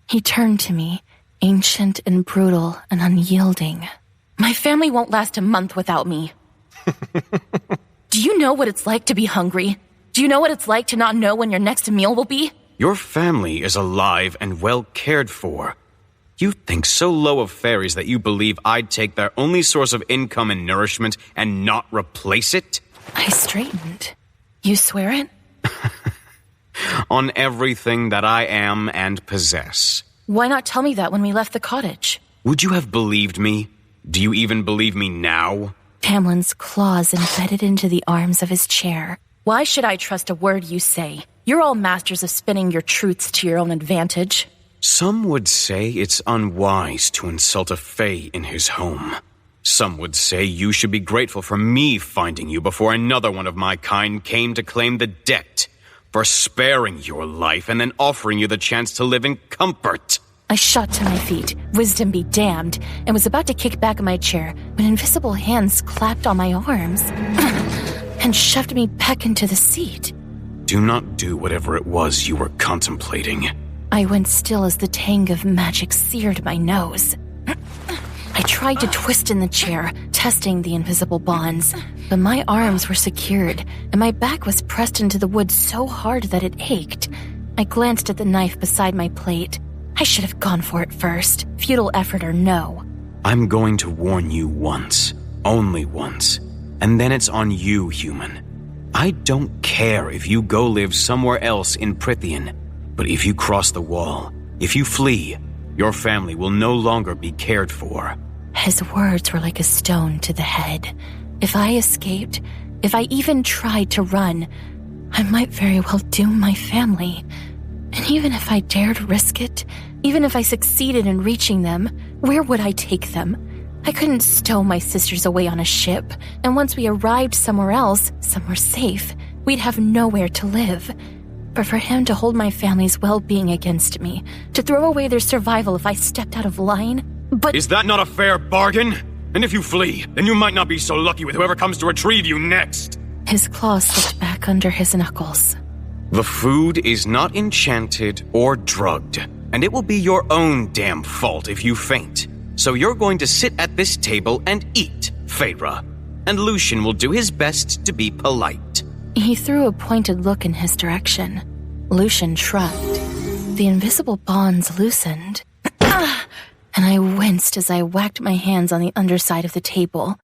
He turned to me, ancient and brutal and unyielding. My family won't last a month without me. Do you know what it's like to be hungry? Do you know what it's like to not know when your next meal will be? Your family is alive and well cared for. You think so low of fairies that you believe I'd take their only source of income and nourishment and not replace it? I straightened. You swear it? On everything that I am and possess. Why not tell me that when we left the cottage? Would you have believed me? Do you even believe me now? Tamlin's claws embedded into the arms of his chair. Why should I trust a word you say? You're all masters of spinning your truths to your own advantage. Some would say it's unwise to insult a fae in his home. Some would say you should be grateful for me finding you before another one of my kind came to claim the debt, for sparing your life and then offering you the chance to live in comfort. I shot to my feet, wisdom be damned, and was about to kick back in my chair when invisible hands clapped on my arms and shoved me back into the seat. Do not do whatever it was you were contemplating. I went still as the tang of magic seared my nose. I tried to twist in the chair, testing the invisible bonds, but my arms were secured, and my back was pressed into the wood so hard that it ached. I glanced at the knife beside my plate. I should have gone for it first, futile effort or no. I'm going to warn you once, only once, and then it's on you, human. I don't care if you go live somewhere else in Prythian, but if you cross the wall, if you flee, your family will no longer be cared for. His words were like a stone to the head. If I escaped, if I even tried to run, I might very well doom my family. And even if I dared risk it, even if I succeeded in reaching them, where would I take them? I couldn't stow my sisters away on a ship, and once we arrived somewhere else, somewhere safe, we'd have nowhere to live. But for him to hold my family's well-being against me, to throw away their survival if I stepped out of line, but— Is that not a fair bargain? And if you flee, then you might not be so lucky with whoever comes to retrieve you next. His claws slipped back under his knuckles. The food is not enchanted or drugged, and it will be your own damn fault if you faint. So you're going to sit at this table and eat, Feyre, and Lucian will do his best to be polite. He threw a pointed look in his direction. Lucian shrugged. The invisible bonds loosened, and I winced as I whacked my hands on the underside of the table.